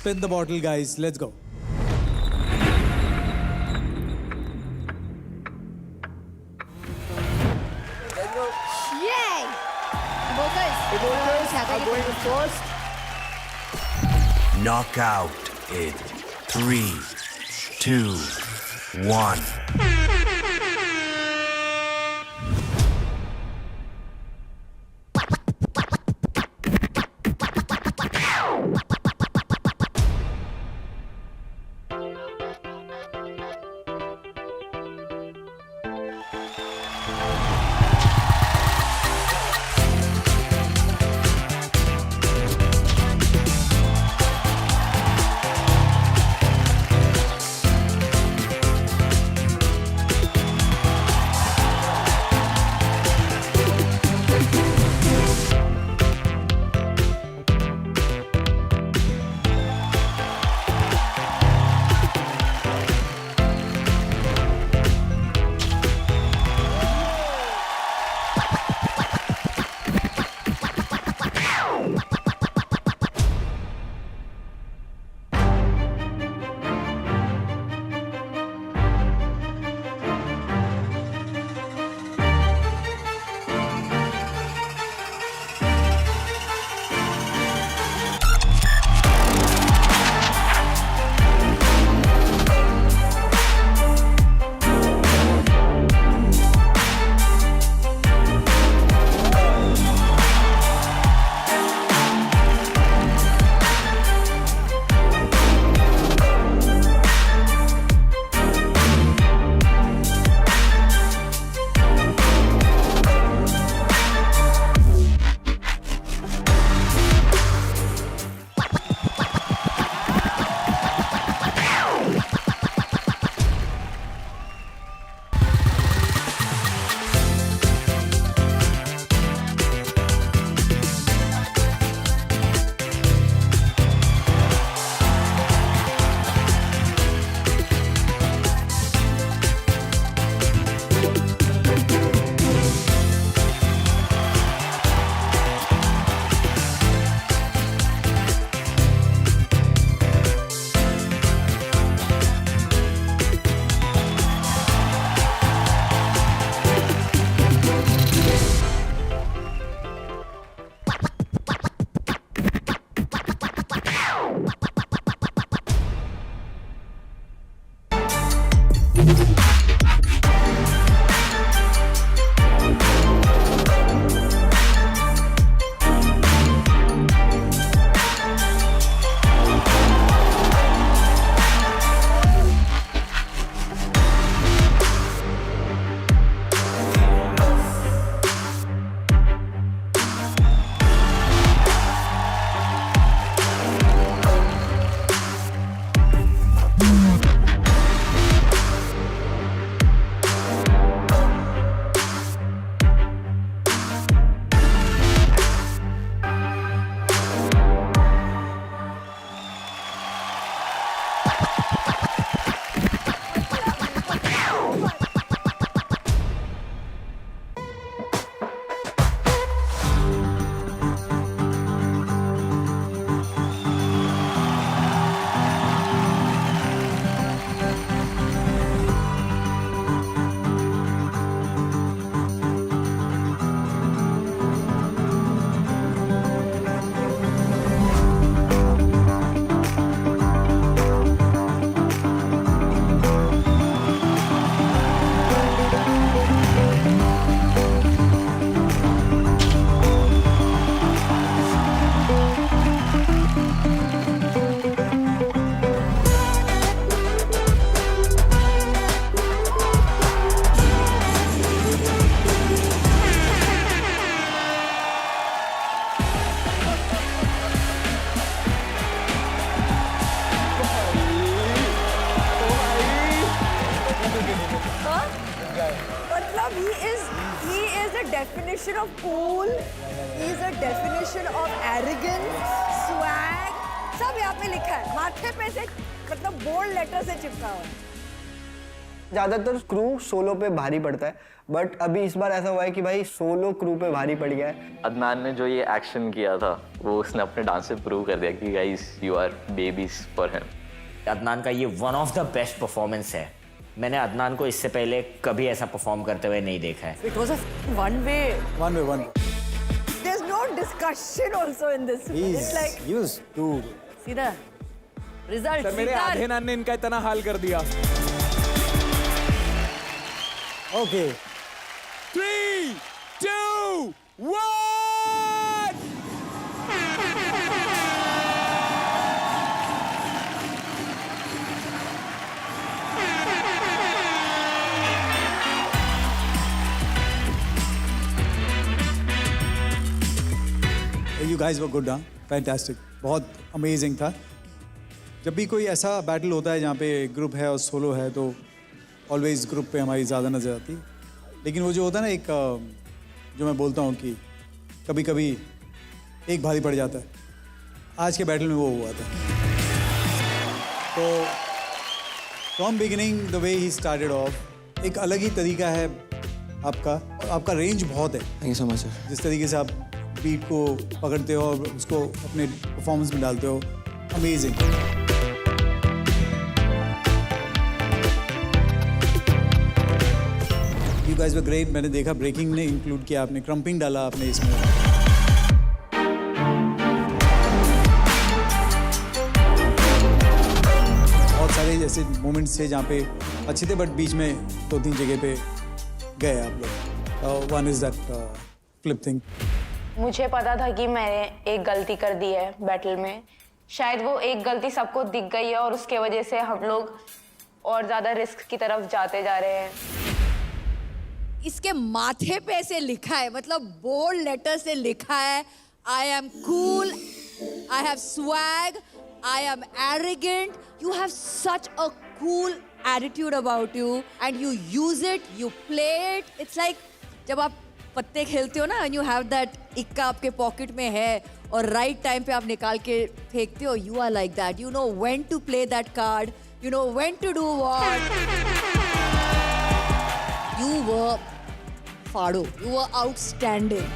Spin the bottle, guys. Let's go. Yay! Vocals. Vocals are going first. Knockout in 3, 2, 1. मतलब he is a definition of cool. He is a definition of arrogance, swag. सब यहाँ पे लिखा है, माथे पे से मतलब बोल्ड लेटर से चिपका हुआ है। ज्यादातर क्रू सोलो पे भारी पड़ता है, बट अभी इस बार ऐसा हुआ है कि भाई सोलो क्रू पे भारी पड़ गया है। अदनान ने जो ये एक्शन किया था वो उसने अपने डांस से प्रूव कर दिया कि guys you are babies for him. Adnan का ये one of the best performance है। मैंने अदनान को इससे पहले कभी ऐसा परफॉर्म करते हुए नहीं देखा है। It was a one way. One way. There's no discussion also in this. It's like He was dude. सीधा result. सर मेरे सीधा आधे नान ने इनका इतना हाल कर दिया। Okay. 3, 2, 1. You guys were good, huh? Fantastic. बहुत अमेजिंग था। जब भी कोई ऐसा बैटल होता है जहाँ पे ग्रुप है और सोलो है तो ऑलवेज ग्रुप पे हमारी ज़्यादा नज़र आती है। लेकिन वो जो होता है ना एक जो मैं बोलता हूँ कि कभी कभी एक भारी पड़ जाता है, आज के बैटल में वो हुआ था। तो from beginning the way he started off एक अलग ही तरीका है आपका रेंज बहुत है। Thank you so much sir. जिस तरीके से आप बीट को पकड़ते हो और उसको अपने परफॉर्मेंस में डालते हो, amazing. You guys were great. मैंने देखा ब्रेकिंग ने इंक्लूड किया, आपने क्रम्पिंग डाला आपने इसमें। बहुत सारे ऐसे मोमेंट्स थे जहाँ पे अच्छे थे बट बीच में 2-3 जगह पे गए आप लोग। One is that flip thing. मुझे पता था कि मैंने एक गलती कर दी है बैटल में। शायद वो एक गलती सबको दिख गई है और उसके वजह से हम लोग और ज़्यादा रिस्क की तरफ जाते जा रहे हैं। इसके माथे पे ऐसे लिखा है, मतलब बोल्ड लेटर से लिखा है, I am cool, I have swag, I am arrogant, you have such a cool attitude about you and you use it, you play it. It's like जब आप पत्ते खेलते हो ना, यू हैव दैट इक्का आपके पॉकेट में है और राइट टाइम पे आप निकाल के फेंकते हो। You are like that, you know when to play that card, you know when to do what. You were Fado. You were outstanding.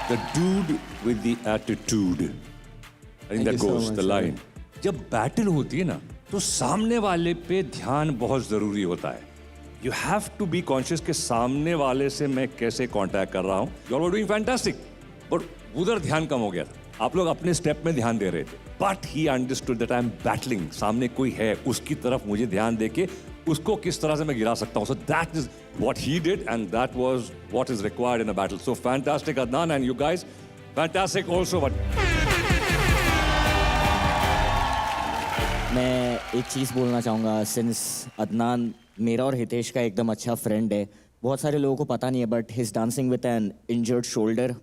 The dude with the attitude. I think that goes the line. जब battle होती है ना तो सामने वाले पे ध्यान बहुत जरूरी होता है। You have to be conscious कि सामने वाले से मैं कैसे कांटेक्ट कर रहा हूँ। You all were doing fantastic, but उधर ध्यान कम हो गया था। आप लोग अपने स्टेप में ध्यान दे रहे थे। But he understood that I'm battling. सामने कोई है, उसकी तरफ मुझे ध्यान देके उसको किस तरह से मैं गिरा सकता हूँ। So that is what he did, and that was what is required in a battle. So fantastic, Adnan, and you guys, fantastic also. But मैं एक चीज़ बोलना चाहूँगा। सिंस अदनान मेरा और हितेश का एकदम अच्छा फ्रेंड है, बहुत सारे लोगों को पता नहीं है but he is dancing with an injured shoulder.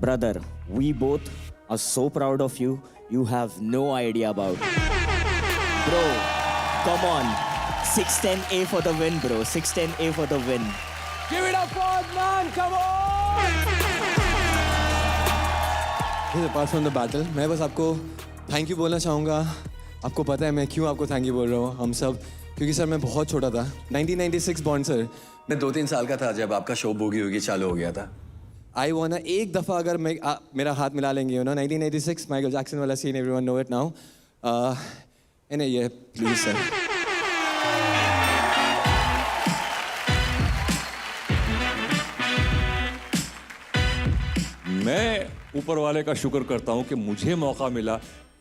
Brother, we both are so proud of you, you have no idea about. Bro, come on, 610A for the win, bro. 610A for the win. Give it up for Adnan, come on! Apart from the battle मैं बस आपको thank you बोलना चाहूँगा। आपको पता है मैं क्यों आपको थैंक यू बोल रहा हूँ, हम सब, क्योंकि सर मैं बहुत छोटा था। 1996 बॉन्ड सर, मैं 2-3 साल का था जब आपका शो बूगी वूगी चालू हो गया था। आई वाना एक दफ़ा अगर मैं मेरा हाथ मिला लेंगे, यू नो 1986 माइकल जैक्सन वाला scene, everyone know it now. इन्हें ये प्लीज सर। मैं ऊपर वाले का शुक्र करता हूँ कि मुझे मौका मिला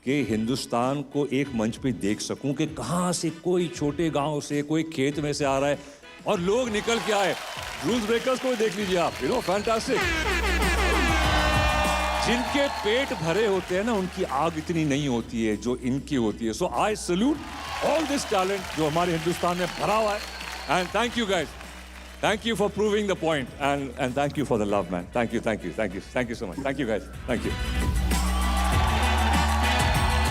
कि हिंदुस्तान को एक मंच पे देख सकूं कि कहाँ से कोई छोटे गांव से, कोई खेत में से आ रहा है और लोग निकल के आए। रूल्स ब्रेकर्स को देख लीजिए आप, यू नो फैंटास्टिक। जिनके पेट भरे होते हैं ना, उनकी आग इतनी नहीं होती है जो इनकी होती है। So I salute all this talent जो हमारे हिंदुस्तान में भरा हुआ है। And thank you guys, thank you for proving the point, and thank you for the love, man. Thank you so much. Thank you guys. Thank you.